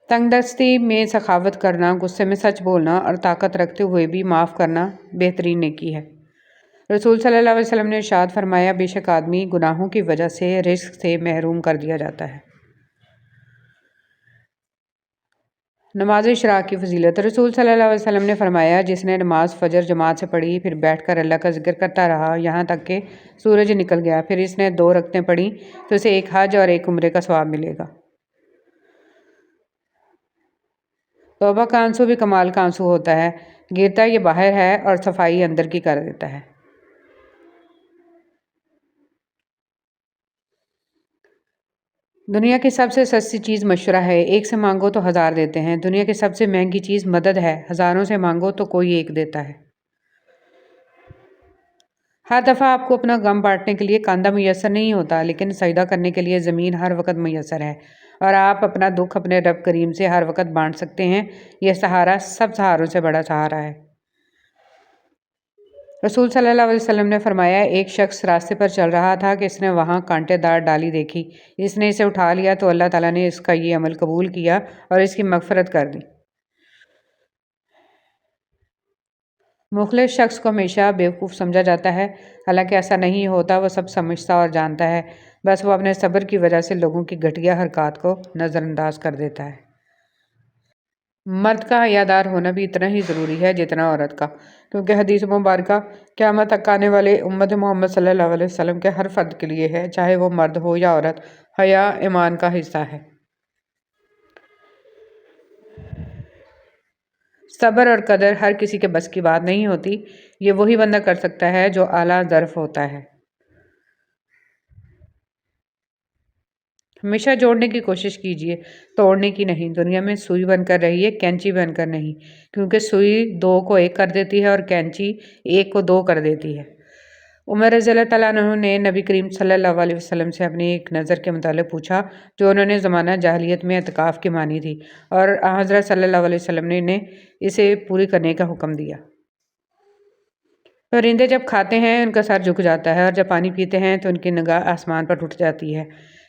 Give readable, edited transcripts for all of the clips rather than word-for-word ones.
تنگ دستی میں سخاوت کرنا، غصے میں سچ بولنا اور طاقت رکھتے ہوئے بھی معاف کرنا بہترین نیکی ہے۔ رسول صلی اللہ علیہ وسلم نے ارشاد فرمایا، بے شک آدمی گناہوں کی وجہ سے رزق سے محروم کر دیا جاتا ہے۔ نماز اشراق کی فضیلت۔ رسول صلی اللہ علیہ وسلم نے فرمایا، جس نے نماز فجر جماعت سے پڑھی، پھر بیٹھ کر اللہ کا ذکر کرتا رہا یہاں تک کہ سورج نکل گیا، پھر اس نے 2 رکعتیں پڑھی تو اسے 1 حج اور 1 عمرے کا ثواب ملے گا۔ توبہ کا آنسو بھی کمال کا آنسو ہوتا ہے، گرتا یہ باہر ہے اور صفائی اندر کی کر دیتا ہے۔ دنیا کی سب سے سستی چیز مشورہ ہے، 1 سے مانگو تو 1000 دیتے ہیں۔ دنیا کی سب سے مہنگی چیز مدد ہے، ہزاروں سے مانگو تو کوئی 1 دیتا ہے۔ ہر دفعہ آپ کو اپنا غم بانٹنے کے لیے کاندھا میسر نہیں ہوتا، لیکن سجدہ کرنے کے لیے زمین ہر وقت میسر ہے، اور آپ اپنا دکھ اپنے رب کریم سے ہر وقت بانٹ سکتے ہیں۔ یہ سہارا سب سہاروں سے بڑا سہارا ہے۔ رسول صلی اللہ علیہ وسلم نے فرمایا، ایک شخص راستے پر چل رہا تھا کہ اس نے وہاں کانٹے دار ڈالی دیکھی، اس نے اسے اٹھا لیا تو اللہ تعالیٰ نے اس کا یہ عمل قبول کیا اور اس کی مغفرت کر دی۔ مخلص شخص کو ہمیشہ بیوقوف سمجھا جاتا ہے، حالانکہ ایسا نہیں ہوتا، وہ سب سمجھتا اور جانتا ہے، بس وہ اپنے صبر کی وجہ سے لوگوں کی گھٹیا حرکات کو نظر انداز کر دیتا ہے۔ مرد کا حیادار ہونا بھی اتنا ہی ضروری ہے جتنا عورت کا، کیونکہ حدیث مبارکہ قیامت تک آنے والے امت محمد صلی اللہ علیہ وسلم کے ہر فرد کے لیے ہے، چاہے وہ مرد ہو یا عورت۔ حیا ایمان کا حصہ ہے۔ صبر اور قدر ہر کسی کے بس کی بات نہیں ہوتی، یہ وہی بندہ کر سکتا ہے جو اعلیٰ ظرف ہوتا ہے۔ ہمیشہ جوڑنے کی کوشش کیجیے، توڑنے کی نہیں۔ دنیا میں سوئی بن کر رہیے، کینچی بن کر نہیں، کیونکہ سوئی 2 کو 1 کر دیتی ہے اور کینچی 1 کو 2 کر دیتی ہے۔ عمر رضی اللہ تعالیٰ عنہ نے نبی کریم صلی اللہ علیہ وسلم سے اپنی ایک نظر کے متعلق پوچھا جو انہوں نے زمانہ جاہلیت میں اعتکاف کی مانی تھی، اور حضرت صلی اللہ علیہ وسلم نے انہیں اسے پوری کرنے کا حکم دیا۔ پرندے جب کھاتے ہیں ان کا سر جھک جاتا ہے، اور جب پانی پیتے ہیں تو ان کی نگاہ آسمان پر اٹھ جاتی ہے۔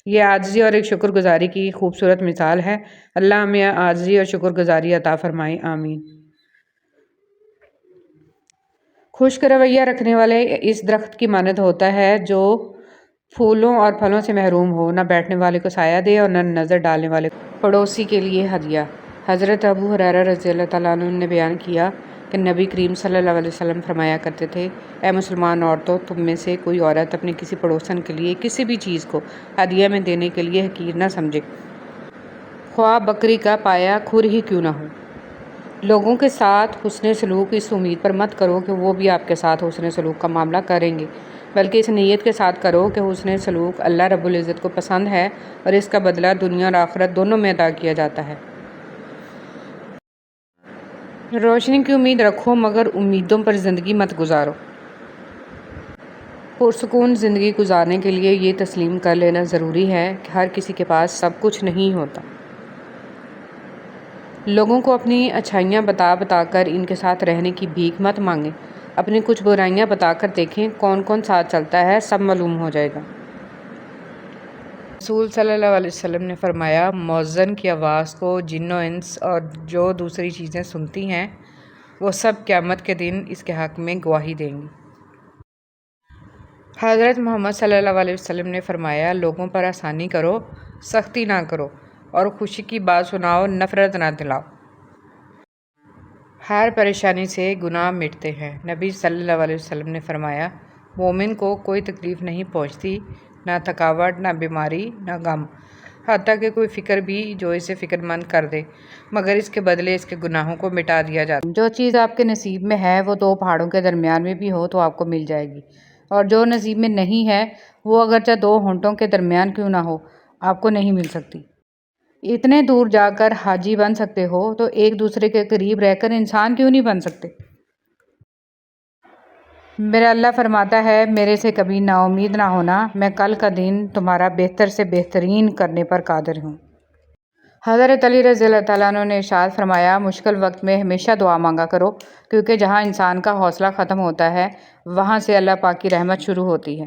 یہ عاجزی اور ایک شکر گزاری کی خوبصورت مثال ہے۔ اللہ ہمیں عاجزی اور شکر گزاری عطا فرمائے، آمین۔ خشک رویہ رکھنے والے اس درخت کی مانند ہوتا ہے جو پھولوں اور پھلوں سے محروم ہو، نہ بیٹھنے والے کو سایہ دے اور نہ نظر ڈالنے والے پڑوسی کے لیے ہدیہ۔ حضرت ابو ہریرہ رضی اللہ تعالیٰ عنہ نے بیان کیا کہ نبی کریم صلی اللہ علیہ وسلم فرمایا کرتے تھے، اے مسلمان عورتوں، تم میں سے کوئی عورت اپنی کسی پڑوسن کے لیے کسی بھی چیز کو ہدیہ میں دینے کے لیے حقیر نہ سمجھے، خواہ بکری کا پایا کھر ہی کیوں نہ ہو۔ لوگوں کے ساتھ حسن سلوک اس امید پر مت کرو کہ وہ بھی آپ کے ساتھ حسن سلوک کا معاملہ کریں گے، بلکہ اس نیت کے ساتھ کرو کہ حسن سلوک اللہ رب العزت کو پسند ہے اور اس کا بدلہ دنیا اور آخرت دونوں میں ادا کیا جاتا ہے۔ روشنی کی امید رکھو مگر امیدوں پر زندگی مت گزارو۔ پرسکون زندگی گزارنے کے لیے یہ تسلیم کر لینا ضروری ہے کہ ہر کسی کے پاس سب کچھ نہیں ہوتا۔ لوگوں کو اپنی اچھائیاں بتا بتا کر ان کے ساتھ رہنے کی بھیک مت مانگیں، اپنی کچھ برائیاں بتا کر دیکھیں کون کون ساتھ چلتا ہے، سب معلوم ہو جائے گا۔ رسول صلی اللہ علیہ وسلم نے فرمایا، مؤذن کی آواز کو جن و انس اور جو دوسری چیزیں سنتی ہیں وہ سب قیامت کے دن اس کے حق میں گواہی دیں گی۔ حضرت محمد صلی اللہ علیہ وسلم نے فرمایا، لوگوں پر آسانی کرو، سختی نہ کرو، اور خوشی کی بات سناؤ، نفرت نہ دلاؤ۔ ہر پریشانی سے گناہ مٹتے ہیں۔ نبی صلی اللہ علیہ وسلم نے فرمایا، مومن کو کوئی تکلیف نہیں پہنچتی، نہ تھکاوٹ، نہ بیماری، نہ غم، حتیٰ کہ کوئی فکر بھی جو اسے فکر مند کر دے، مگر اس کے بدلے اس کے گناہوں کو مٹا دیا جاتا ہے۔ جو چیز آپ کے نصیب میں ہے وہ 2 پہاڑوں کے درمیان میں بھی ہو تو آپ کو مل جائے گی، اور جو نصیب میں نہیں ہے وہ اگرچہ 2 ہونٹوں کے درمیان کیوں نہ ہو آپ کو نہیں مل سکتی۔ اتنے دور جا کر حاجی بن سکتے ہو تو ایک دوسرے کے قریب رہ کر انسان کیوں نہیں بن سکتے؟ میرا اللہ فرماتا ہے، میرے سے کبھی نا امید نہ ہونا، میں کل کا دن تمہارا بہتر سے بہترین کرنے پر قادر ہوں۔ حضرت علی رضی اللہ تعالیٰ عنہ نے ارشاد فرمایا، مشکل وقت میں ہمیشہ دعا مانگا کرو، کیونکہ جہاں انسان کا حوصلہ ختم ہوتا ہے وہاں سے اللہ پاک کی رحمت شروع ہوتی ہے۔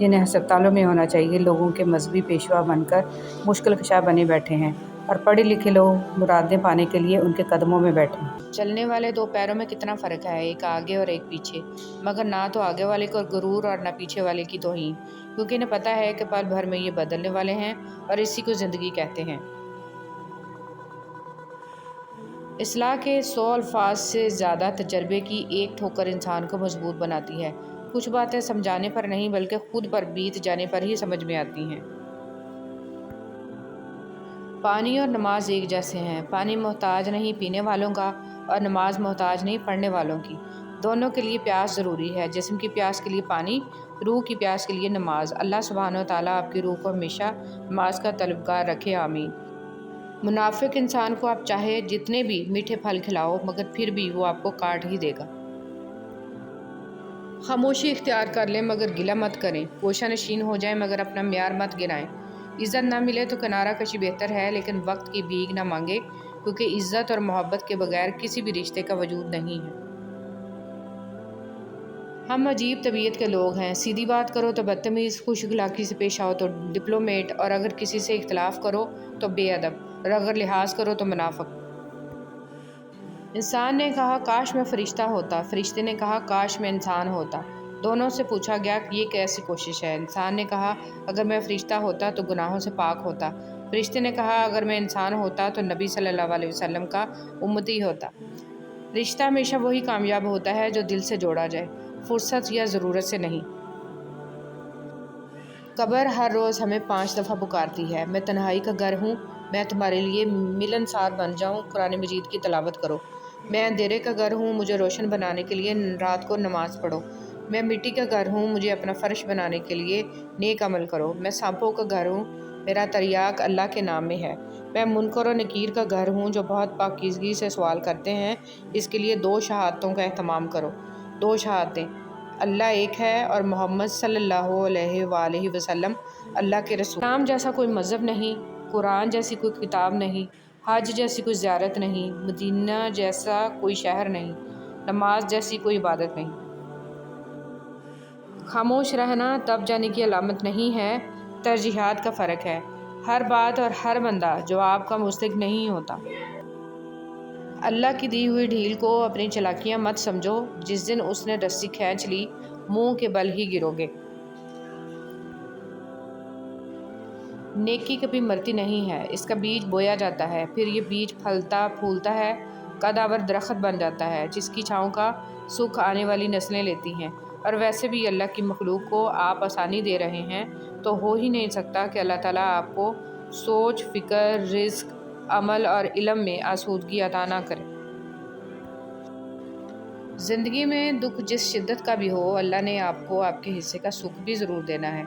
جنہیں ہسپتالوں میں ہونا چاہیے، لوگوں کے مذہبی پیشوا بن کر مشکل کشا بنے بیٹھے ہیں، اور پڑھے لکھے لوگ مرادیں پانے کے لیے ان کے قدموں میں بیٹھے ہیں۔ چلنے والے دو پیروں میں کتنا فرق ہے، ایک آگے اور ایک پیچھے، مگر نہ تو آگے والے کو غرور اور نہ پیچھے والے کی توہین، کیونکہ انہیں پتہ ہے کہ پل بھر میں یہ بدلنے والے ہیں اور اسی کو زندگی کہتے ہیں۔ اصلاح کے 100 الفاظ سے زیادہ تجربے کی ایک ٹھوکر انسان کو مضبوط بناتی ہے۔ کچھ باتیں سمجھانے پر نہیں بلکہ خود پر بیت جانے پر ہی سمجھ میں آتی ہیں۔ پانی اور نماز ایک جیسے ہیں۔ پانی محتاج نہیں پینے والوں کا، اور نماز محتاج نہیں پڑھنے والوں کی۔ دونوں کے لیے پیاس ضروری ہے، جسم کی پیاس کے لیے پانی، روح کی پیاس کے لیے نماز۔ اللہ سبحانہ و تعالیٰ آپ کی روح کو ہمیشہ نماز کا طلبگار رکھے، آمین۔ منافق انسان کو آپ چاہے جتنے بھی میٹھے پھل کھلاؤ، مگر پھر بھی وہ آپ کو کاٹ ہی دے گا۔ خاموشی اختیار کر لیں مگر گلہ مت کریں، گوشہ نشین ہو جائیں مگر اپنا معیار مت گرائیں۔ عزت نہ ملے تو کنارہ کشی بہتر ہے، لیکن وقت کی بھیک نہ مانگے، کیونکہ عزت اور محبت کے بغیر کسی بھی رشتے کا وجود نہیں ہے۔ ہم عجیب طبیعت کے لوگ ہیں، سیدھی بات کرو تو بدتمیز، خوش اخلاقی سے پیش آؤ تو ڈپلومیٹ، اور اگر کسی سے اختلاف کرو تو بے ادب، اور اگر لحاظ کرو تو منافق۔ انسان نے کہا کاش میں فرشتہ ہوتا، فرشتے نے کہا کاش میں انسان ہوتا۔ دونوں سے پوچھا گیا کہ یہ کیسی کوشش ہے؟ انسان نے کہا اگر میں فرشتہ ہوتا تو گناہوں سے پاک ہوتا۔ فرشتے نے کہا اگر میں انسان ہوتا تو نبی صلی اللہ علیہ وسلم کا امتی ہوتا۔ رشتہ ہمیشہ وہی کامیاب ہوتا ہے جو دل سے جوڑا جائے، فرصت یا ضرورت سے نہیں۔ قبر ہر روز ہمیں 5 دفعہ پکارتی ہے، میں تنہائی کا گھر ہوں، میں تمہارے لیے ملنسار بن جاؤں، قرآن مجید کی تلاوت کرو۔ میں اندھیرے کا گھر ہوں، مجھے روشن بنانے کے لیے رات کو نماز پڑھو۔ میں مٹی کا گھر ہوں، مجھے اپنا فرش بنانے کے لیے نیک عمل کرو۔ میں سانپوں کا گھر ہوں، میرا تریاق اللہ کے نام میں ہے۔ میں منکر و نکیر کا گھر ہوں، جو بہت پاکیزگی سے سوال کرتے ہیں، اس کے لیے 2 شہادتوں کا اہتمام کرو۔ 2 شہادتیں، اللہ ایک ہے اور محمد صلی اللہ علیہ وآلہ وسلم اللہ کے رسول۔ اسلام جیسا کوئی مذہب نہیں، قرآن جیسی کوئی کتاب نہیں، حج جیسی کوئی زیارت نہیں، مدینہ جیسا کوئی شہر نہیں، نماز جیسی کوئی عبادت نہیں۔ خاموش رہنا دب جانے کی علامت نہیں ہے، ترجیحات کا فرق ہے۔ ہر بات اور ہر بندہ جواب کا مستحق نہیں ہوتا۔ اللہ کی دی ہوئی ڈھیل کو اپنی چالاکیاں مت سمجھو، جس دن اس نے رسی کھینچ لی، منہ کے بل ہی گرو گے۔ نیکی کبھی مرتی نہیں ہے، اس کا بیج بویا جاتا ہے، پھر یہ بیج پھلتا پھولتا ہے، قدآور درخت بن جاتا ہے، جس کی چھاؤں کا سکھ آنے والی نسلیں لیتی ہیں۔ اور ویسے بھی اللہ کی مخلوق کو آپ آسانی دے رہے ہیں، تو ہو ہی نہیں سکتا کہ اللہ تعالیٰ آپ کو سوچ، فکر، رزق، عمل اور علم میں آسودگی عطا نہ کرے۔ زندگی میں دکھ جس شدت کا بھی ہو، اللہ نے آپ کو آپ کے حصے کا سکھ بھی ضرور دینا ہے۔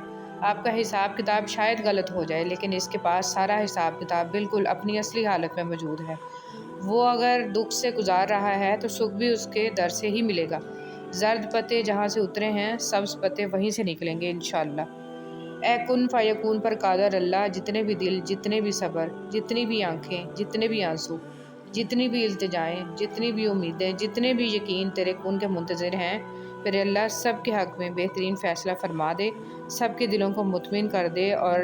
آپ کا حساب کتاب شاید غلط ہو جائے، لیکن اس کے پاس سارا حساب کتاب بالکل اپنی اصلی حالت میں موجود ہے۔ وہ اگر دکھ سے گزار رہا ہے تو سکھ بھی اس کے در سے ہی ملے گا۔ زرد پتے جہاں سے اترے ہیں، سبز پتے وہیں سے نکلیں گے انشاءاللہ۔ اے کن فیکون پر قادر اللہ، جتنے بھی دل، جتنے بھی صبر، جتنی بھی آنکھیں، جتنے بھی آنسو، جتنی بھی التجائیں، جتنی بھی امیدیں، جتنے بھی یقین تیرے کن کے منتظر ہیں، پھر اللہ سب کے حق میں بہترین فیصلہ فرما دے، سب کے دلوں کو مطمئن کر دے اور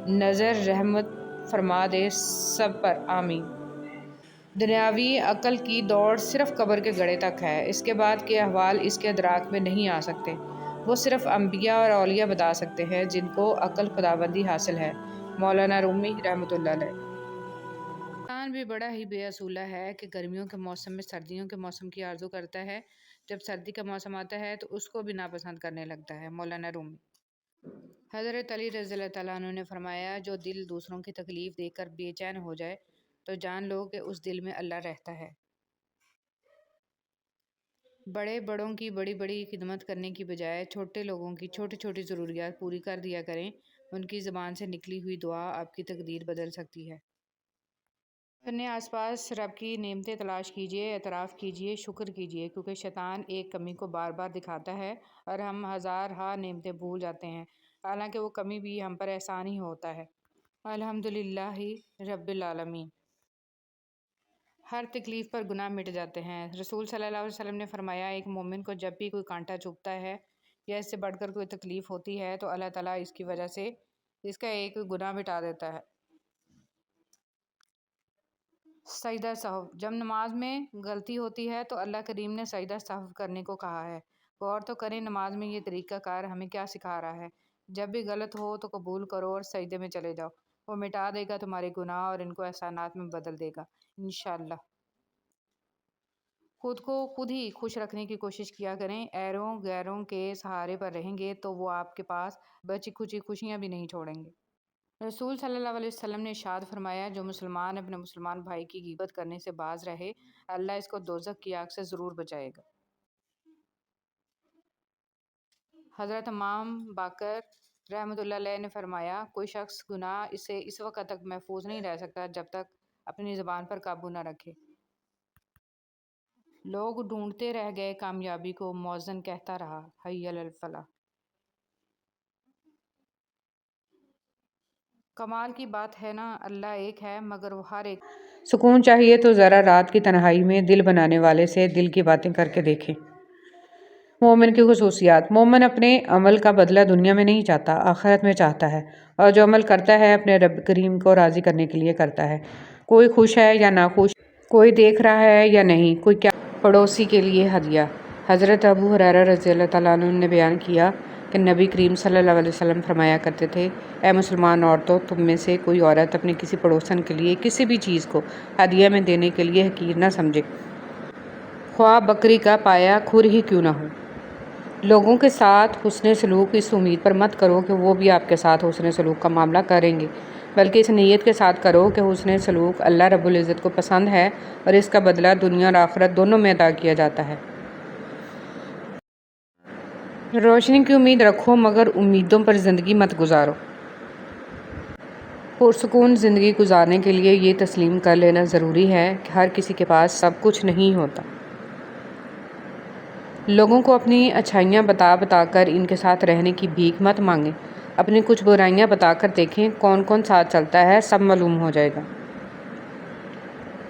نظر رحمت فرما دے سب پر، آمین۔ دنیاوی عقل کی دوڑ صرف قبر کے گڑھے تک ہے، اس کے بعد کے احوال اس کے ادراک میں نہیں آ سکتے۔ وہ صرف انبیاء اور اولیاء بتا سکتے ہیں جن کو عقل خداوندی حاصل ہے۔ مولانا رومی رحمۃ اللہ علیہ۔ انسان بھی بڑا ہی بے اصولہ ہے کہ گرمیوں کے موسم میں سردیوں کے موسم کی آرزو کرتا ہے، جب سردی کا موسم آتا ہے تو اس کو بھی ناپسند کرنے لگتا ہے۔ مولانا رومی۔ حضرت علی رضی اللہ تعالیٰ عنہ نے فرمایا جو دل دوسروں کی تکلیف دیکھ کر بے چین ہو جائے تو جان لو کہ اس دل میں اللہ رہتا ہے۔ بڑے بڑوں کی بڑی بڑی خدمت کرنے کی بجائے چھوٹے لوگوں کی چھوٹی چھوٹی ضروریات پوری کر دیا کریں، ان کی زبان سے نکلی ہوئی دعا آپ کی تقدیر بدل سکتی ہے۔ اپنے آس پاس رب کی نعمتیں تلاش کیجیے، اعتراف کیجیے، شکر کیجیے، کیونکہ شیطان ایک کمی کو بار بار دکھاتا ہے اور ہم ہزارہا نعمتیں بھول جاتے ہیں، حالانکہ وہ کمی بھی ہم پر احسان ہی ہوتا ہے۔ الحمدللہ رب العالمین۔ ہر تکلیف پر گناہ مٹ جاتے ہیں۔ رسول صلی اللہ علیہ وسلم نے فرمایا ایک مومن کو جب بھی کوئی کانٹا چبھتا ہے یا اس سے بڑھ کر کوئی تکلیف ہوتی ہے تو اللہ تعالیٰ اس کی وجہ سے اس کا ایک گناہ مٹا دیتا ہے۔ سجدہ سہو، جب نماز میں غلطی ہوتی ہے تو اللہ کریم نے سجدہ سہو کرنے کو کہا ہے۔ غور تو کریں نماز میں یہ طریقہ کار ہمیں کیا سکھا رہا ہے۔ جب بھی غلط ہو تو قبول کرو اور سجدے میں چلے جاؤ، وہ مٹا دے گا تمہارے گناہ اور ان کو احسانات میں بدل دے گا انشاءاللہ۔ خود کو خود ہی خوش رکھنے کی کوشش کیا کریں، ایروں غیروں کے سہارے پر رہیں گے تو وہ آپ کے پاس بچی کھچی خوشیاں بھی نہیں چھوڑیں گے۔ رسول صلی اللہ علیہ وسلم نے ارشاد فرمایا، جو مسلمان اپنے مسلمان بھائی کی غیبت کرنے سے باز رہے، اللہ اس کو دوزخ کی آگ سے ضرور بچائے گا۔ حضرت امام باقر رحمۃ اللہ علیہ نے فرمایا، کوئی شخص گناہ سے اس وقت تک محفوظ نہیں رہ سکتا جب تک اپنی زبان پر قابو نہ رکھے۔ لوگ ڈھونڈتے رہ گئے کامیابی کو، مؤذن کہتا رہا حی علی الفلاح۔ کمال کی بات ہے نا، اللہ ایک ہے مگر وہ ہر ایک۔ سکون چاہیے تو ذرا رات کی تنہائی میں دل بنانے والے سے دل کی باتیں کر کے دیکھیں۔ مومن کی خصوصیات۔ مومن اپنے عمل کا بدلہ دنیا میں نہیں چاہتا، آخرت میں چاہتا ہے، اور جو عمل کرتا ہے اپنے رب کریم کو راضی کرنے کے لیے کرتا ہے۔ کوئی خوش ہے یا ناخوش، کوئی دیکھ رہا ہے یا نہیں، کوئی کیا۔ پڑوسی کے لیے ہدیہ۔ حضرت ابو ہریرہ رضی اللہ تعالیٰ عنہ نے بیان کیا کہ نبی کریم صلی اللہ علیہ وسلم فرمایا کرتے تھے، اے مسلمان عورتوں، تم میں سے کوئی عورت اپنے کسی پڑوسن کے لیے کسی بھی چیز کو ہدیہ میں دینے کے لیے حقیر نہ سمجھے، خواہ بکری کا پایا کھر ہی کیوں نہ ہو۔ لوگوں کے ساتھ حسن سلوک اس امید پر مت کرو کہ وہ بھی آپ کے ساتھ حسن سلوک کا معاملہ کریں گے، بلکہ اس نیت کے ساتھ کرو کہ حسن سلوک اللہ رب العزت کو پسند ہے اور اس کا بدلہ دنیا اور آخرت دونوں میں ادا کیا جاتا ہے۔ روشنی کی امید رکھو مگر امیدوں پر زندگی مت گزارو۔ پرسکون زندگی گزارنے کے لیے یہ تسلیم کر لینا ضروری ہے کہ ہر کسی کے پاس سب کچھ نہیں ہوتا۔ لوگوں کو اپنی اچھائیاں بتا بتا کر ان کے ساتھ رہنے کی بھیک مت مانگیں، اپنی کچھ برائیاں بتا کر دیکھیں کون کون ساتھ چلتا ہے، سب معلوم ہو جائے گا۔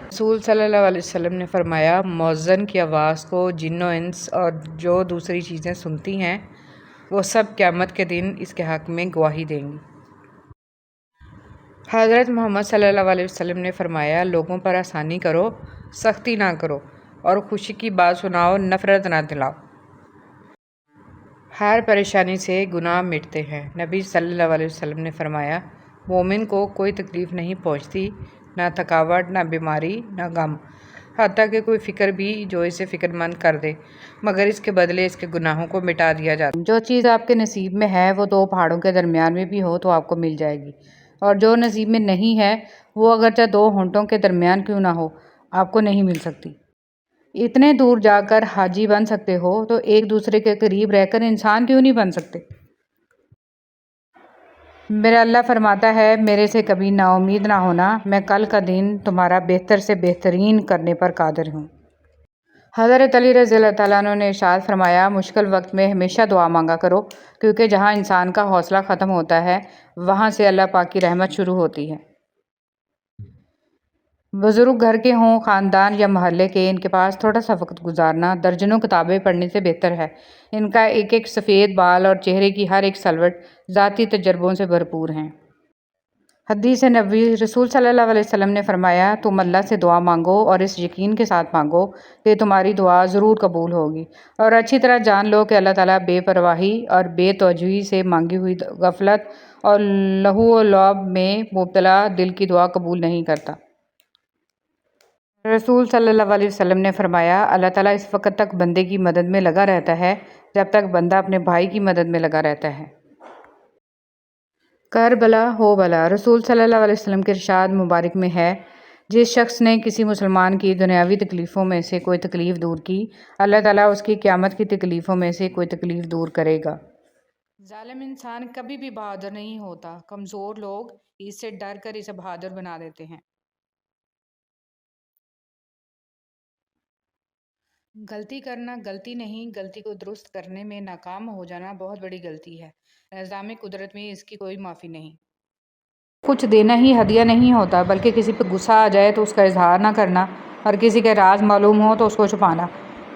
رسول صلی اللہ علیہ وسلم نے فرمایا، مؤذن کی آواز کو جن و انس اور جو دوسری چیزیں سنتی ہیں وہ سب قیامت کے دن اس کے حق میں گواہی دیں گی۔ حضرت محمد صلی اللہ علیہ وسلم نے فرمایا، لوگوں پر آسانی کرو، سختی نہ کرو، اور خوشی کی بات سناؤ، نفرت نہ دلاؤ۔ ہر پریشانی سے گناہ مٹتے ہیں۔ نبی صلی اللہ علیہ وسلم نے فرمایا، مومن کو کوئی تکلیف نہیں پہنچتی، نہ تھکاوٹ، نہ بیماری، نہ غم، حتیٰ کہ کوئی فکر بھی جو اسے فکر مند کر دے، مگر اس کے بدلے اس کے گناہوں کو مٹا دیا جاتا ہے۔ جو چیز آپ کے نصیب میں ہے وہ دو پہاڑوں کے درمیان میں بھی ہو تو آپ کو مل جائے گی، اور جو نصیب میں نہیں ہے وہ اگرچہ دو ہونٹوں کے درمیان کیوں نہ ہو آپ کو نہیں مل سکتی۔ اتنے دور جا کر حاجی بن سکتے ہو تو ایک دوسرے کے قریب رہ کر انسان کیوں نہیں بن سکتے؟ میرا اللہ فرماتا ہے، میرے سے کبھی نا امید نہ ہونا، میں کل کا دن تمہارا بہتر سے بہترین کرنے پر قادر ہوں۔ حضرت علی رضی اللہ تعالیٰ عنہ نے ارشاد فرمایا، مشکل وقت میں ہمیشہ دعا مانگا کرو، کیونکہ جہاں انسان کا حوصلہ ختم ہوتا ہے وہاں سے اللہ پاک کی رحمت شروع ہوتی ہے۔ بزرگ گھر کے ہوں، خاندان یا محلے کے، ان کے پاس تھوڑا سا وقت گزارنا درجنوں کتابیں پڑھنے سے بہتر ہے۔ ان کا ایک ایک سفید بال اور چہرے کی ہر ایک سلوٹ ذاتی تجربوں سے بھرپور ہیں۔ حدیث نبوی، رسول صلی اللہ علیہ وسلم نے فرمایا، تم اللہ سے دعا مانگو اور اس یقین کے ساتھ مانگو کہ تمہاری دعا ضرور قبول ہوگی، اور اچھی طرح جان لو کہ اللہ تعالیٰ بے پرواہی اور بے توجہی سے مانگی ہوئی غفلت اور لہو و لعب میں مبتلا دل کی دعا قبول نہیں کرتا۔ رسول صلی اللہ علیہ وسلم نے فرمایا، اللہ تعالیٰ اس وقت تک بندے کی مدد میں لگا رہتا ہے جب تک بندہ اپنے بھائی کی مدد میں لگا رہتا ہے۔ کر بلا ہو بلا۔ رسول صلی اللہ علیہ وسلم کے ارشاد مبارک میں ہے، جس شخص نے کسی مسلمان کی دنیاوی تکلیفوں میں سے کوئی تکلیف دور کی، اللہ تعالیٰ اس کی قیامت کی تکلیفوں میں سے کوئی تکلیف دور کرے گا۔ ظالم انسان کبھی بھی بہادر نہیں ہوتا، کمزور لوگ اس سے ڈر کر اسے بہادر بنا دیتے ہیں۔ غلطی کرنا غلطی نہیں، غلطی کو درست کرنے میں ناکام ہو جانا بہت بڑی غلطی ہے۔ نظام قدرت میں اس کی کوئی معافی نہیں۔ کچھ دینا ہی ہدیہ نہیں ہوتا، بلکہ کسی پہ غصہ آ جائے تو اس کا اظہار نہ کرنا، اور کسی کے راز معلوم ہو تو اس کو چھپانا۔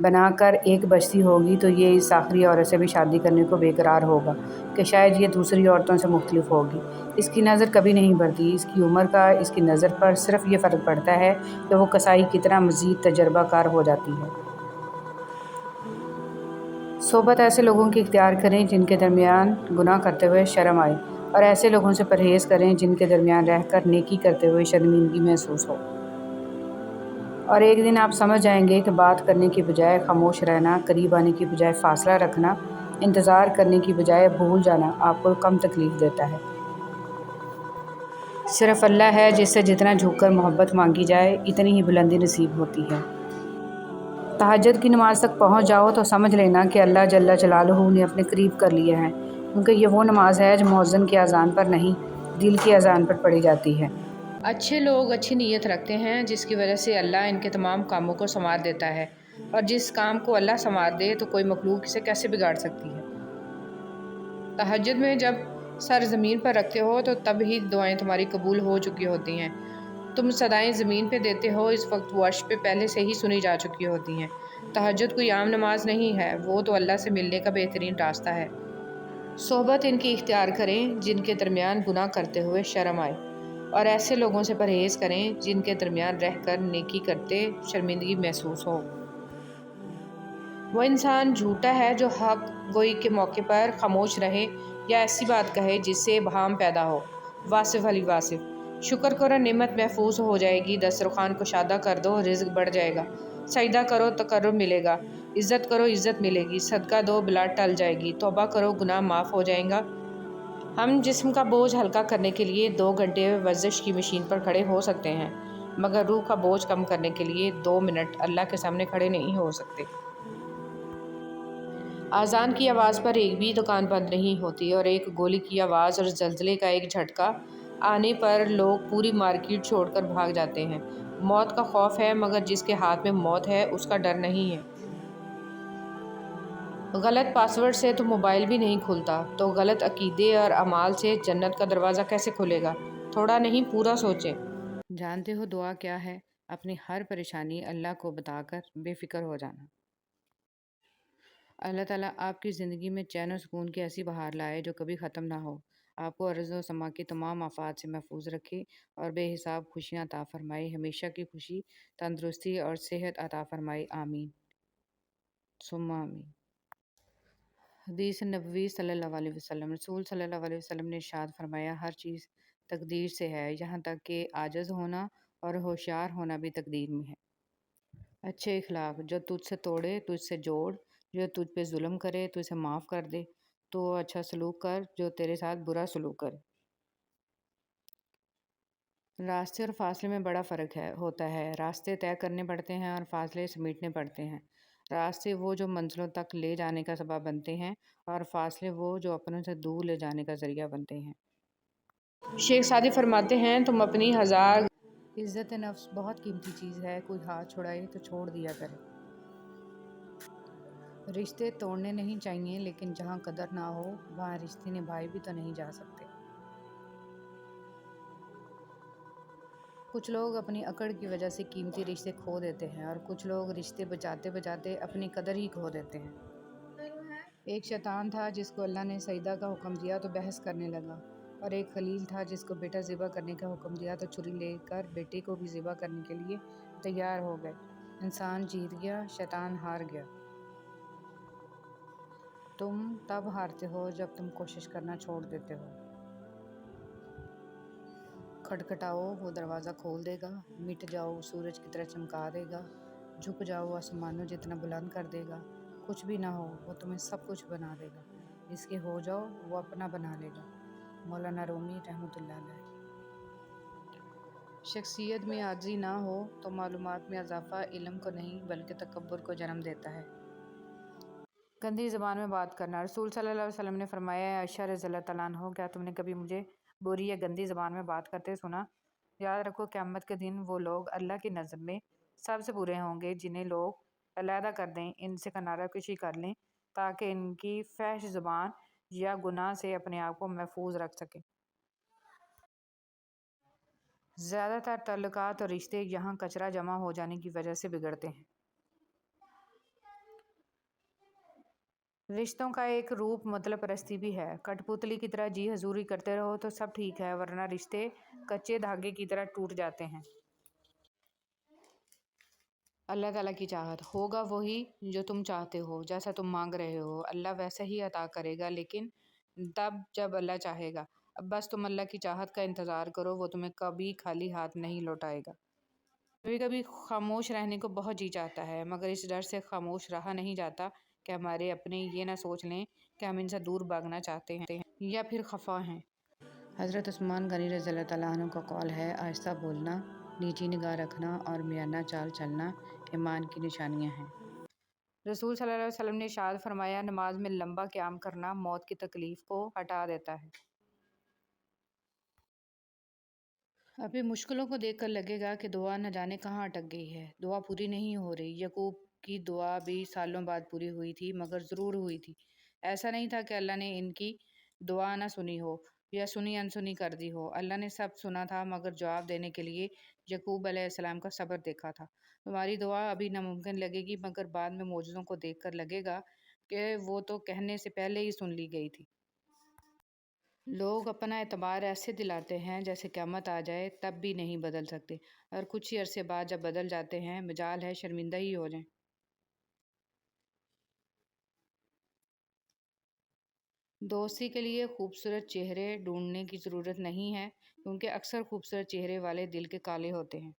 بنا کر ایک بچتی ہوگی تو یہ اس آخری عورت سے بھی شادی کرنے کو بے قرار ہوگا کہ شاید یہ دوسری عورتوں سے مختلف ہوگی۔ اس کی نظر کبھی نہیں بڑھتی۔ اس کی عمر کا اس کی نظر پر صرف یہ فرق پڑتا ہے کہ وہ کسائی کتنا مزید تجربہ کار ہو جاتی ہے۔ صحبت ایسے لوگوں کی اختیار کریں جن کے درمیان گناہ کرتے ہوئے شرم آئے، اور ایسے لوگوں سے پرہیز کریں جن کے درمیان رہ کر نیکی کرتے ہوئے شرمندگی محسوس ہو۔ اور ایک دن آپ سمجھ جائیں گے کہ بات کرنے کی بجائے خاموش رہنا، قریب آنے کی بجائے فاصلہ رکھنا، انتظار کرنے کی بجائے بھول جانا آپ کو کم تکلیف دیتا ہے۔ صرف اللہ ہے جس سے جتنا جھک کر محبت مانگی جائے اتنی ہی بلندی نصیب ہوتی ہے۔ تہجد کی نماز تک پہنچ جاؤ تو سمجھ لینا کہ اللہ جل جلالہ نے اپنے قریب کر لیے ہیں، کیونکہ یہ وہ نماز ہے جو مؤذن کی اذان پر نہیں، دل کی اذان پر پڑھی جاتی ہے۔ اچھے لوگ اچھی نیت رکھتے ہیں جس کی وجہ سے اللہ ان کے تمام کاموں کو سنوار دیتا ہے، اور جس کام کو اللہ سنوار دے تو کوئی مخلوق اسے کیسے بگاڑ سکتی ہے۔ تہجد میں جب سر زمین پر رکھتے ہو تو تب ہی دعائیں تمہاری قبول ہو چکی ہوتی ہیں۔ تم صدائیں زمین پہ دیتے ہو، اس وقت وہ عرش پہ پہلے سے ہی سنی جا چکی ہوتی ہیں۔ تہجد کوئی عام نماز نہیں ہے، وہ تو اللہ سے ملنے کا بہترین راستہ ہے۔ صحبت ان کی اختیار کریں جن کے درمیان گناہ کرتے ہوئے شرم آئے، اور ایسے لوگوں سے پرہیز کریں جن کے درمیان رہ کر نیکی کرتے شرمندگی محسوس ہو۔ وہ انسان جھوٹا ہے جو حق گوئی کے موقع پر خاموش رہے یا ایسی بات کہے جس سے ابہام پیدا ہو۔ واصف علی واصف: شکر کرو نعمت محفوظ ہو جائے گی، دسترخوان کشادہ کر دو رزق بڑھ جائے گا، سجدہ کرو تقرب ملے گا، عزت کرو عزت ملے گی، صدقہ دو بلا ٹل جائے گی، توبہ کرو گناہ معاف ہو جائیں گا۔ ہم جسم کا بوجھ ہلکا کرنے کے لیے 2 گھنٹے ورزش کی مشین پر کھڑے ہو سکتے ہیں، مگر روح کا بوجھ کم کرنے کے لیے 2 منٹ اللہ کے سامنے کھڑے نہیں ہو سکتے۔ اذان کی آواز پر ایک بھی دکان بند نہیں ہوتی، اور ایک گولی کی آواز اور زلزلے کا ایک جھٹکا آنے پر لوگ پوری مارکیٹ چھوڑ کر بھاگ جاتے ہیں۔ موت کا خوف ہے مگر جس کے ہاتھ میں موت ہے اس کا ڈر نہیں ہے۔ غلط پاس ورڈ سے تو موبائل بھی نہیں کھلتا، تو غلط عقیدے اور اعمال سے جنت کا دروازہ کیسے کھلے گا؟ تھوڑا نہیں پورا سوچیں۔ جانتے ہو دعا کیا ہے؟ اپنی ہر پریشانی اللہ کو بتا کر بے فکر ہو جانا۔ اللہ تعالیٰ آپ کی زندگی میں چین و سکون کی ایسی بہار لائے جو کبھی ختم نہ ہو، آپ کو ارض و سما کی تمام آفات سے محفوظ رکھے اور بے حساب خوشیاں عطا فرمائے، ہمیشہ کی خوشی، تندرستی اور صحت عطا فرمائے، آمین ثم آمین۔ حدیث نبوی صلی اللہ علیہ وسلم: رسول صلی اللہ علیہ وسلم نے ارشاد فرمایا، ہر چیز تقدیر سے ہے، یہاں تک کہ عاجز ہونا اور ہوشیار ہونا بھی تقدیر میں ہے۔ اچھے اخلاق: جو تجھ سے توڑے تجھ سے جوڑ، جو تجھ پہ ظلم کرے تو اسے معاف کر دے، تو اچھا سلوک کر جو تیرے ساتھ برا سلوک کرے۔ راستے اور فاصلے میں بڑا فرق ہوتا ہے۔ راستے طے کرنے پڑتے ہیں اور فاصلے سمیٹنے پڑتے ہیں۔ راستے وہ جو منزلوں تک لے جانے کا سبب بنتے ہیں، اور فاصلے وہ جو اپنوں سے دور لے جانے کا ذریعہ بنتے ہیں۔ شیخ سعدی فرماتے ہیں، تم اپنی ہزار عزت نفس بہت قیمتی چیز ہے، کوئی ہاتھ چھڑائے تو چھوڑ دیا کرے۔ رشتے توڑنے نہیں چاہیے، لیکن جہاں قدر نہ ہو وہاں رشتے نبھائے بھی تو نہیں جا سکتے۔ کچھ لوگ اپنی اکڑ کی وجہ سے قیمتی رشتے کھو دیتے ہیں، اور کچھ لوگ رشتے بچاتے بچاتے اپنی قدر ہی کھو دیتے ہیں۔ ایک شیطان تھا جس کو اللہ نے سجدہ کا حکم دیا تو بحث کرنے لگا، اور ایک خلیل تھا جس کو بیٹا ذبح کرنے کا حکم دیا تو چھری لے کر بیٹے کو بھی ذبح کرنے کے لیے تیار ہو گئے۔ انسان جیت گیا، شیطان ہار گیا۔ تم تب ہارتے ہو جب تم کوشش کرنا چھوڑ دیتے ہو۔ کھٹکھٹاؤ وہ دروازہ کھول دے گا، مٹ جاؤ سورج کی طرح چمکا دے گا، جھک جاؤ آسمانوں جتنا بلند کر دے گا، کچھ بھی نہ ہو وہ تمہیں سب کچھ بنا دے گا، اس کے ہو جاؤ وہ اپنا بنا لے گا۔ مولانا رومی رحمۃ اللہ علیہ۔ شخصیت میں عاجزی نہ ہو تو معلومات میں اضافہ علم کو نہیں بلکہ تکبر کو جنم دیتا ہے۔ گندی زبان میں بات کرنا: رسول صلی اللہ علیہ وسلم نے فرمایا، اے عائشہ رضی اللہ تعالیٰ عنہ، کیا تم نے کبھی مجھے بری یا گندی زبان میں بات کرتے سنا؟ یاد رکھو قیامت کے دن وہ لوگ اللہ کی نظر میں سب سے برے ہوں گے جنہیں لوگ علیحدہ کر دیں، ان سے کنارہ کشی کر لیں تاکہ ان کی فحش زبان یا گناہ سے اپنے آپ کو محفوظ رکھ سکیں۔ زیادہ تر تعلقات اور رشتے یہاں کچرا جمع ہو جانے کی وجہ سے بگڑتے ہیں۔ رشتوں کا ایک روپ مطلب پرستی بھی ہے۔ کٹھ پتلی کی طرح جی حضوری کرتے رہو تو سب ٹھیک ہے، ورنہ رشتے کچے دھاگے کی طرح ٹوٹ جاتے ہیں۔ اللہ تعالیٰ کی چاہت ہوگا وہی جو تم چاہتے ہو، جیسا تم مانگ رہے ہو اللہ ویسا ہی عطا کرے گا، لیکن تب جب اللہ چاہے گا۔ اب بس تم اللہ کی چاہت کا انتظار کرو، وہ تمہیں کبھی خالی ہاتھ نہیں لوٹائے گا۔ کبھی کبھی خاموش رہنے کو بہت جی چاہتا ہے، مگر اس ڈر سے خاموش رہا نہیں جاتا کہ ہمارے اپنے یہ نہ سوچ لیں کہ ہم ان سے دور بھاگنا چاہتے ہیں یا پھر خفا ہیں۔ حضرت عثمان غنی رضی اللہ تعالیٰ عنہ کا قول ہے، آہستہ بولنا، نیچی نگاہ رکھنا اور میانہ چال چلنا ایمان کی نشانیاں ہیں۔ رسول صلی اللہ علیہ وسلم نے ارشاد فرمایا، نماز میں لمبا قیام کرنا موت کی تکلیف کو ہٹا دیتا ہے۔ ابھی مشکلوں کو دیکھ کر لگے گا کہ دعا نہ جانے کہاں اٹک گئی ہے، دعا پوری نہیں ہو رہی۔ یعقوب کی دعا بھی سالوں بعد پوری ہوئی تھی، مگر ضرور ہوئی تھی۔ ایسا نہیں تھا کہ اللہ نے ان کی دعا نہ سنی ہو یا سنی انسنی کر دی ہو۔ اللہ نے سب سنا تھا، مگر جواب دینے کے لیے یعقوب علیہ السلام کا صبر دیکھا تھا۔ تمہاری دعا ابھی ناممکن لگے گی، مگر بعد میں معجزوں کو دیکھ کر لگے گا کہ وہ تو کہنے سے پہلے ہی سن لی گئی تھی۔ لوگ اپنا اعتبار ایسے دلاتے ہیں جیسے قیامت آ جائے تب بھی نہیں بدل سکتے، اور کچھ ہی عرصے بعد جب بدل جاتے ہیں مجال ہے شرمندہ ہی ہو جائیں۔ دوستی کے لیے خوبصورت چہرے ڈھونڈنے کی ضرورت نہیں ہے، کیونکہ اکثر خوبصورت چہرے والے دل کے کالے ہوتے ہیں۔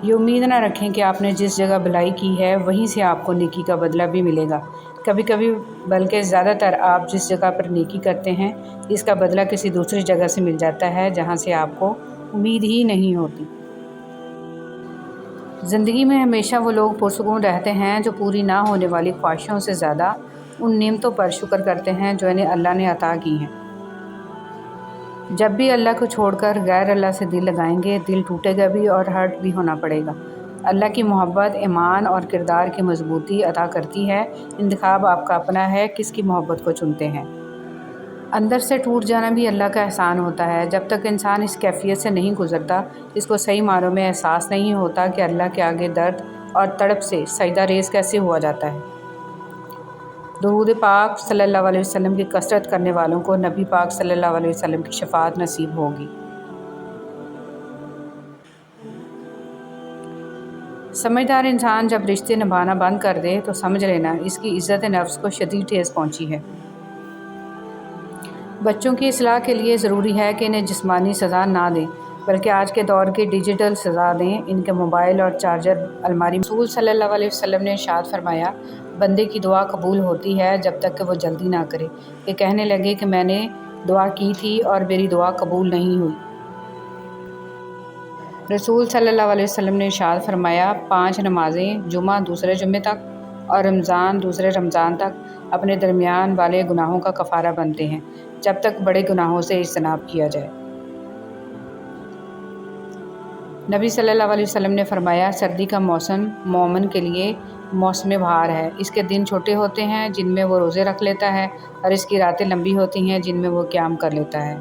یہ امید نہ رکھیں کہ آپ نے جس جگہ بھلائی کی ہے وہیں سے آپ کو نیکی کا بدلہ بھی ملے گا۔ کبھی کبھی بلکہ زیادہ تر آپ جس جگہ پر نیکی کرتے ہیں اس کا بدلہ کسی دوسری جگہ سے مل جاتا ہے جہاں سے آپ کو امید ہی نہیں ہوتی۔ زندگی میں ہمیشہ وہ لوگ پرسکون رہتے ہیں جو پوری نہ ہونے والی خواہشوں سے زیادہ ان نعمتوں پر شکر کرتے ہیں جو انہیں اللہ نے عطا کی ہیں۔ جب بھی اللہ کو چھوڑ کر غیر اللہ سے دل لگائیں گے، دل ٹوٹے گا بھی اور ہرٹ بھی ہونا پڑے گا۔ اللہ کی محبت ایمان اور کردار کی مضبوطی عطا کرتی ہے۔ انتخاب آپ کا اپنا ہے، کس کی محبت کو چنتے ہیں۔ اندر سے ٹوٹ جانا بھی اللہ کا احسان ہوتا ہے۔ جب تک انسان اس کیفیت سے نہیں گزرتا، اس کو صحیح معنوں میں احساس نہیں ہوتا کہ اللہ کے آگے درد اور تڑپ سے سجدہ ریز کیسے ہوا جاتا ہے۔ درود پاک صلی اللہ علیہ وسلم کی کثرت کرنے والوں کو نبی پاک صلی اللہ علیہ وسلم کی شفاعت نصیب ہوگی۔ سمجھدار انسان جب رشتے نبھانا بند کر دے تو سمجھ لینا اس کی عزت نفس کو شدید ٹھیس پہنچی ہے۔ بچوں کی اصلاح کے لیے ضروری ہے کہ انہیں جسمانی سزا نہ دیں، بلکہ آج کے دور کی ڈیجیٹل سزا دیں۔ ان کے موبائل اور چارجر الماری میں رسول صلی اللہ علیہ وسلم نے ارشاد فرمایا، بندے کی دعا قبول ہوتی ہے جب تک کہ وہ جلدی نہ کرے کہ کہنے لگے کہ میں نے دعا کی تھی اور میری دعا قبول نہیں ہوئی۔ رسول صلی اللہ علیہ وسلم نے ارشاد فرمایا، 5 نمازیں جمعہ دوسرے جمعے تک اور رمضان دوسرے رمضان تک اپنے درمیان والے گناہوں کا کفارہ بنتے ہیں، جب تک بڑے گناہوں سے اجتناب کیا جائے۔ نبی صلی اللہ علیہ وسلم نے فرمایا، سردی کا موسم مومن کے لیے موسم بہار ہے۔ اس کے دن چھوٹے ہوتے ہیں جن میں وہ روزے رکھ لیتا ہے، اور اس کی راتیں لمبی ہوتی ہیں جن میں وہ قیام کر لیتا ہے۔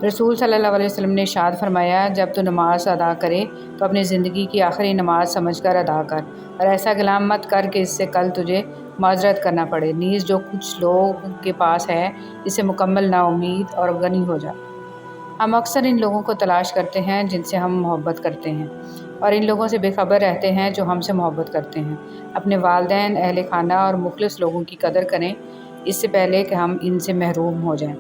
رسول صلی اللہ علیہ وسلم نے ارشاد فرمایا، جب تو نماز ادا کرے تو اپنی زندگی کی آخری نماز سمجھ کر ادا کر، اور ایسا کلام مت کر کہ اس سے کل تجھے معذرت کرنا پڑے۔ نیز جو کچھ لوگ کے پاس ہے اسے مکمل نا امید اور غنی ہو جا۔ ہم اکثر ان لوگوں کو تلاش کرتے ہیں جن سے ہم محبت کرتے ہیں، اور ان لوگوں سے بے خبر رہتے ہیں جو ہم سے محبت کرتے ہیں۔ اپنے والدین، اہل خانہ اور مخلص لوگوں کی قدر کریں اس سے پہلے کہ ہم ان سے محروم ہو جائیں۔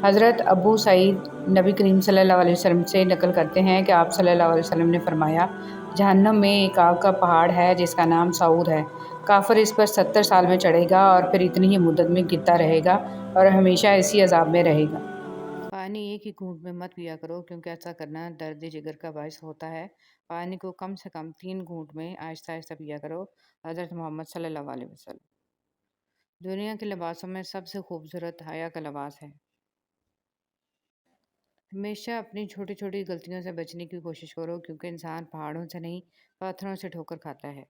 حضرت ابو سعید نبی کریم صلی اللہ علیہ وسلم سے نقل کرتے ہیں کہ آپ صلی اللہ علیہ وسلم نے فرمایا، جہنم میں ایک آگ کا پہاڑ ہے جس کا نام سعود ہے۔ کافر اس پر 70 سال میں چڑھے گا اور پھر اتنی ہی مدت میں گرتا رہے گا اور ہمیشہ اسی عذاب میں رہے گا۔ پانی ایک ہی گھونٹ میں مت پیا کرو، کیونکہ ایسا کرنا درد جگر کا باعث ہوتا ہے۔ پانی کو کم سے کم 3 گھونٹ میں آہستہ آہستہ پیا کرو۔ حضرت محمد صلی اللہ علیہ وسلم۔ دنیا کے لباسوں میں سب سے خوبصورت حیا کا لباس ہے۔ ہمیشہ اپنی چھوٹی چھوٹی غلطیوں سے بچنے کی کوشش کرو، کیونکہ انسان پہاڑوں سے نہیں پتھروں سے ٹھوکر کھاتا ہے۔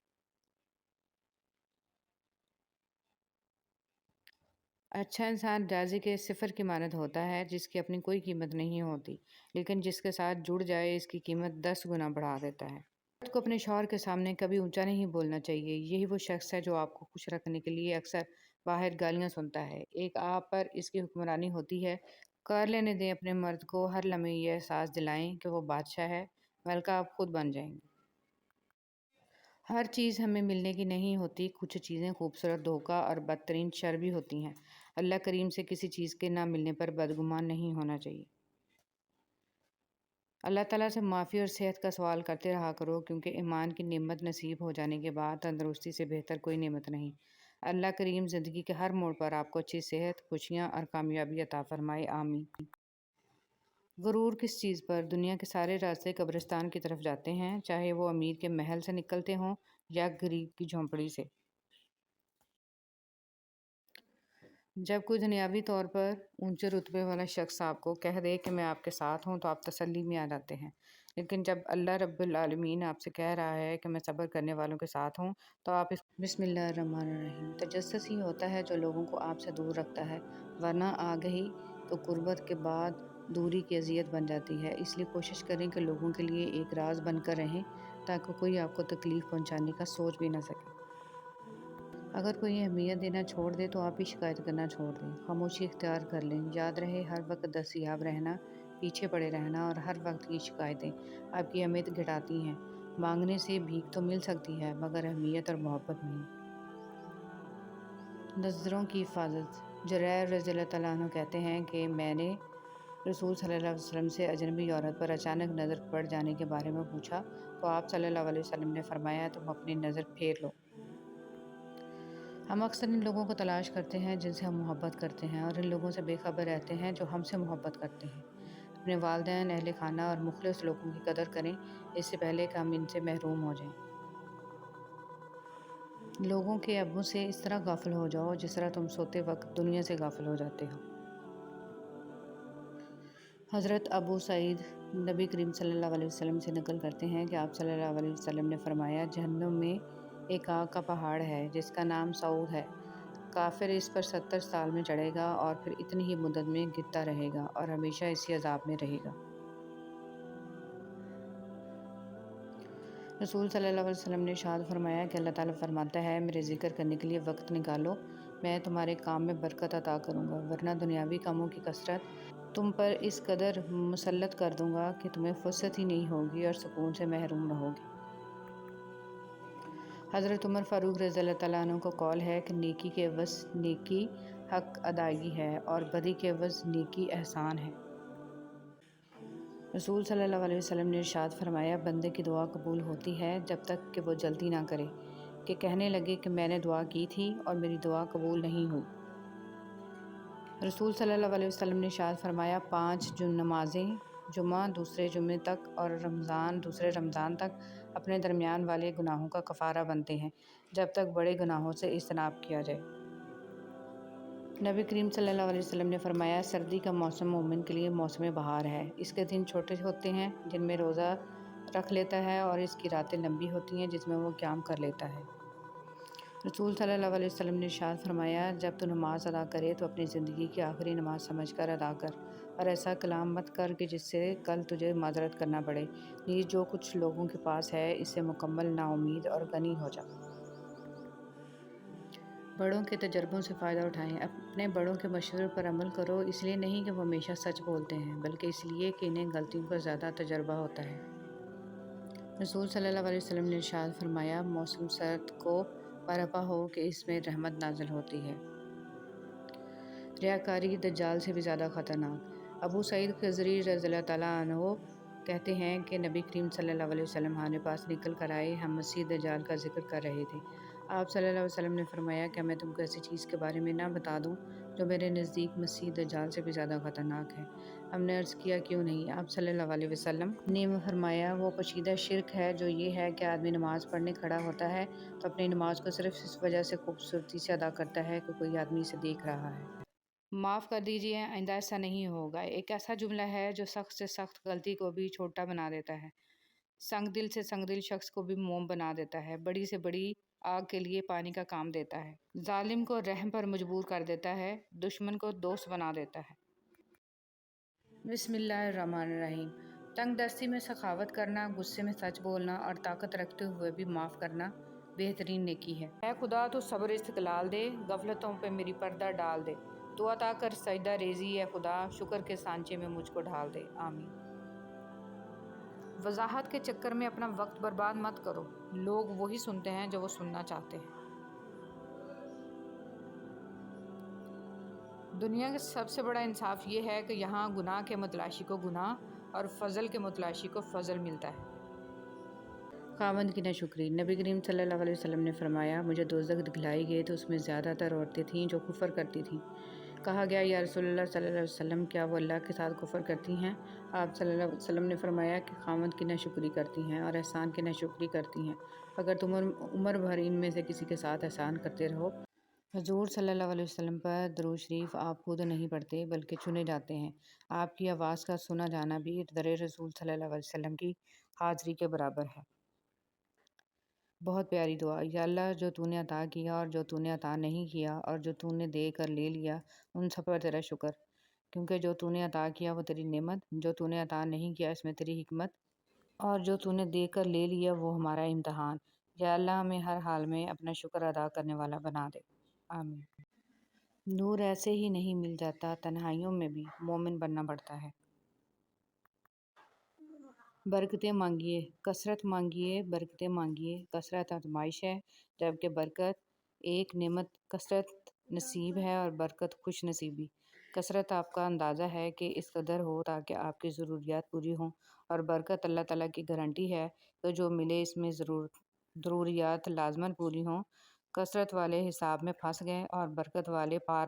اچھا انسان راضی کے صفر کی مانند ہوتا ہے، جس کی اپنی کوئی قیمت نہیں ہوتی، لیکن جس کے ساتھ جڑ جائے اس کی قیمت 10 گنا بڑھا دیتا ہے۔ کو اپنے شوہر کے سامنے کبھی اونچا نہیں بولنا چاہیے۔ یہی وہ شخص ہے جو آپ کو خوش رکھنے کے لیے اکثر باہر گالیاں سنتا ہے۔ ایک آپ پر اس کی حکمرانی ہوتی ہے۔ کر لینے دیں، اپنے مرد کو ہر لمحے یہ احساس دلائیں کہ وہ بادشاہ ہے، ملکہ آپ خود بن جائیں گے۔ ہر چیز ہمیں ملنے کی نہیں ہوتی، کچھ چیزیں خوبصورت، دھوکہ اور بدترین شر بھی ہوتی ہیں۔ اللہ کریم سے کسی چیز کے نہ ملنے پر بدگمان نہیں ہونا چاہیے۔ اللہ تعالیٰ سے معافی اور صحت کا سوال کرتے رہا کرو، کیونکہ ایمان کی نعمت نصیب ہو جانے کے بعد تندرستی سے بہتر کوئی نعمت نہیں۔ اللہ کریم زندگی کے ہر موڑ پر آپ کو اچھی صحت، خوشیاں اور کامیابی عطا فرمائے، آمین۔ غرور کس چیز پر؟ دنیا کے سارے راستے قبرستان کی طرف جاتے ہیں، چاہے وہ امیر کے محل سے نکلتے ہوں یا غریب کی جھونپڑی سے۔ جب کوئی دنیاوی طور پر اونچے رتبے والا شخص آپ کو کہہ دے کہ میں آپ کے ساتھ ہوں تو آپ تسلی میں آ جاتے ہیں، لیکن جب اللہ رب العالمین آپ سے کہہ رہا ہے کہ میں صبر کرنے والوں کے ساتھ ہوں تو آپ اس بسم اللہ الرحمن الرحیم۔ تجسس ہی ہوتا ہے جو لوگوں کو آپ سے دور رکھتا ہے، ورنہ آ گئی تو قربت کے بعد دوری کی اذیت بن جاتی ہے۔ اس لیے کوشش کریں کہ لوگوں کے لیے ایک راز بن کر رہیں تاکہ کوئی آپ کو تکلیف پہنچانے کا سوچ بھی نہ سکے۔ اگر کوئی اہمیت دینا چھوڑ دے تو آپ بھی شکایت کرنا چھوڑ دیں، خاموشی اختیار کر لیں۔ یاد رہے، ہر وقت دستیاب رہنا، پیچھے پڑے رہنا اور ہر وقت کی شکایتیں آپ کی اہمیت گھٹاتی ہیں۔ مانگنے سے بھیک تو مل سکتی ہے، مگر اہمیت اور محبت نہیں۔ نظروں کی حفاظت۔ جریر رضی اللہ تعالیٰ عنہ کہتے ہیں کہ میں نے رسول صلی اللہ علیہ وسلم سے اجنبی عورت پر اچانک نظر پڑ جانے کے بارے میں پوچھا تو آپ صلی اللہ علیہ وسلم نے فرمایا تم اپنی نظر پھیر لو۔ ہم اکثر ان لوگوں کو تلاش کرتے ہیں جن سے ہم محبت کرتے ہیں، اور ان لوگوں سے بے خبر رہتے ہیں جو ہم سے محبت کرتے ہیں۔ اپنے والدین، اہل خانہ اور مخلص لوگوں کی قدر کریں، اس سے پہلے کہ ہم ان سے محروم ہو جائیں۔ لوگوں کے ابوں سے اس طرح غافل ہو جاؤ جس طرح تم سوتے وقت دنیا سے غافل ہو جاتے ہو۔ حضرت ابو سعید نبی کریم صلی اللہ علیہ وسلم سے نقل کرتے ہیں کہ آپ صلی اللہ علیہ وسلم نے فرمایا جہنم میں ایک آگ کا پہاڑ ہے جس کا نام سعود ہے۔ کافر اس پر 70 سال میں چڑھے گا اور پھر اتنی ہی مدت میں گرتا رہے گا اور ہمیشہ اسی عذاب میں رہے گا۔ رسول صلی اللہ علیہ وسلم نے ارشاد فرمایا کہ اللہ تعالیٰ فرماتا ہے میرے ذکر کرنے کے لیے وقت نکالو، میں تمہارے کام میں برکت عطا کروں گا، ورنہ دنیاوی کاموں کی کثرت تم پر اس قدر مسلط کر دوں گا کہ تمہیں فرصت ہی نہیں ہوگی اور سکون سے محروم رہو گے۔ حضرت عمر فاروق رضی اللہ تعالیٰ عنہ کا قول ہے کہ نیکی کے عوض نیکی حق ادائیگی ہے اور بدی کے عوض نیکی احسان ہے۔ رسول صلی اللہ علیہ وسلم نے ارشاد فرمایا بندے کی دعا قبول ہوتی ہے جب تک کہ وہ جلدی نہ کرے کہ کہنے لگے کہ میں نے دعا کی تھی اور میری دعا قبول نہیں ہوئی۔ رسول صلی اللہ علیہ وسلم نے ارشاد فرمایا 5 نمازیں جمعہ دوسرے جمعے تک اور رمضان دوسرے رمضان تک اپنے درمیان والے گناہوں کا کفارہ بنتے ہیں جب تک بڑے گناہوں سے اجتناب کیا جائے۔ نبی کریم صلی اللہ علیہ وسلم نے فرمایا سردی کا موسم مومن کے لیے موسم بہار ہے، اس کے دن چھوٹے ہوتے ہیں جن میں روزہ رکھ لیتا ہے اور اس کی راتیں لمبی ہوتی ہیں جس میں وہ قیام کر لیتا ہے۔ رسول صلی اللہ علیہ وسلم نے ارشاد فرمایا جب تو نماز ادا کرے تو اپنی زندگی کی آخری نماز سمجھ کر ادا کر، اور ایسا کلام مت کر کہ جس سے کل تجھے معذرت کرنا پڑے، نیز جو کچھ لوگوں کے پاس ہے اس سے مکمل نا امید اور غنی ہو جا۔ بڑوں کے تجربوں سے فائدہ اٹھائیں۔ اپنے بڑوں کے مشورے پر عمل کرو، اس لیے نہیں کہ وہ ہمیشہ سچ بولتے ہیں بلکہ اس لیے کہ انہیں غلطیوں کا زیادہ تجربہ ہوتا ہے۔ رسول صلی اللہ علیہ وسلم نے ارشاد فرمایا موسم سرد کو برپا ہو کہ اس میں رحمت نازل ہوتی ہے۔ ریاکاری دجال سے بھی زیادہ خطرناک۔ ابو سعید خضری رضی اللہ تعالیٰ عنہ کہتے ہیں کہ نبی کریم صلی اللہ علیہ وسلم ہمارے پاس نکل کر آئے، ہم مسیح دجال کا ذکر کر رہے تھے۔ آپ صلی اللہ علیہ وسلم نے فرمایا کیا میں تم کو ایسی چیز کے بارے میں نہ بتا دوں جو میرے نزدیک مسیح دجال سے بھی زیادہ خطرناک ہے؟ ہم نے عرض کیا کیوں نہیں؟ آپ صلی اللہ علیہ وسلم نے فرمایا وہ پوشیدہ شرک ہے جو یہ ہے کہ آدمی نماز پڑھنے کھڑا ہوتا ہے تو اپنی نماز کو صرف اس وجہ سے خوبصورتی سے ادا کرتا ہے کہ کوئی آدمی اسے دیکھ رہا ہے۔ معاف کر دیجیے، آئندہ ایسا نہیں ہوگا۔ ایک ایسا جملہ ہے جو سخت سے سخت غلطی کو بھی چھوٹا بنا دیتا ہے، سنگ دل سے سنگ دل شخص کو بھی موم بنا دیتا ہے، بڑی سے بڑی آگ کے لیے پانی کا کام دیتا ہے، ظالم کو رحم پر مجبور کر دیتا ہے، دشمن کو دوست بنا دیتا ہے۔ بسم اللہ الرحمن الرحیم۔ تنگ دستی میں سخاوت کرنا، غصے میں سچ بولنا اور طاقت رکھتے ہوئے بھی معاف کرنا بہترین نیکی ہے۔ اے خدا تو صبر استقلال دے، غفلتوں پہ میری پردہ ڈال دے، تو عطا کر سجدہ ریزی اے خدا، شکر کے سانچے میں مجھ کو ڈھال دے، آمین۔ وضاحت کے چکر میں اپنا وقت برباد مت کرو، لوگ وہی سنتے ہیں جو وہ سننا چاہتے ہیں۔ دنیا کا سب سے بڑا انصاف یہ ہے کہ یہاں گناہ کے متلاشی کو گناہ اور فضل کے متلاشی کو فضل ملتا ہے۔ خاوند کی ناشکری۔ نبی کریم صلی اللہ علیہ وسلم نے فرمایا، مجھے دوزخ دکھلائی گئی تو اس میں زیادہ تر عورتیں تھیں جو کفر کرتی تھیں۔ کہا گیا، یا رسول اللہ صلی اللہ علیہ وسلم، کیا وہ اللہ کے ساتھ کفر کرتی ہیں؟ آپ صلی اللہ علیہ وسلم نے فرمایا کہ خاوند کی ناشکری کرتی ہیں اور احسان کی ناشکری کرتی ہیں۔ اگر تم عمر بھر ان میں سے کسی کے ساتھ احسان کرتے رہو۔ حضور صلی اللہ علیہ وسلم پر درود شریف آپ خود نہیں پڑھتے بلکہ چنے جاتے ہیں۔ آپ کی آواز کا سنا جانا بھی در رسول صلی اللہ علیہ وسلم کی حاضری کے برابر ہے۔ بہت پیاری دعا۔ یا اللہ، جو تو نے عطا کیا اور جو تو نے عطا نہیں کیا اور جو تو نے دے کر لے لیا، ان سب پر تیرا شکر، کیونکہ جو تو نے عطا کیا وہ تیری نعمت، جو تو نے عطا نہیں کیا اس میں تیری حکمت، اور جو تو نے دے کر لے لیا وہ ہمارا امتحان۔ یا اللہ، ہمیں ہر حال میں اپنا شکر ادا کرنے والا بنا دے، آمین۔ نور ایسے ہی نہیں مل جاتا، تنہائیوں میں بھی مومن بننا پڑتا ہے۔ برکتیں مانگیے، کثرت مانگیے، برکتیں مانگیے۔ کثرت آزمائش ہے، جبکہ برکت ایک نعمت۔ کثرت نصیب ہے اور برکت خوش نصیبی۔ کثرت آپ کا اندازہ ہے کہ اس قدر ہو تاکہ آپ کی ضروریات پوری ہوں، اور برکت اللہ تعالیٰ کی گارنٹی ہے کہ جو ملے اس میں ضروریات لازماً پوری ہوں۔ کثرت والے حساب میں پھنس گئے اور برکت والے پار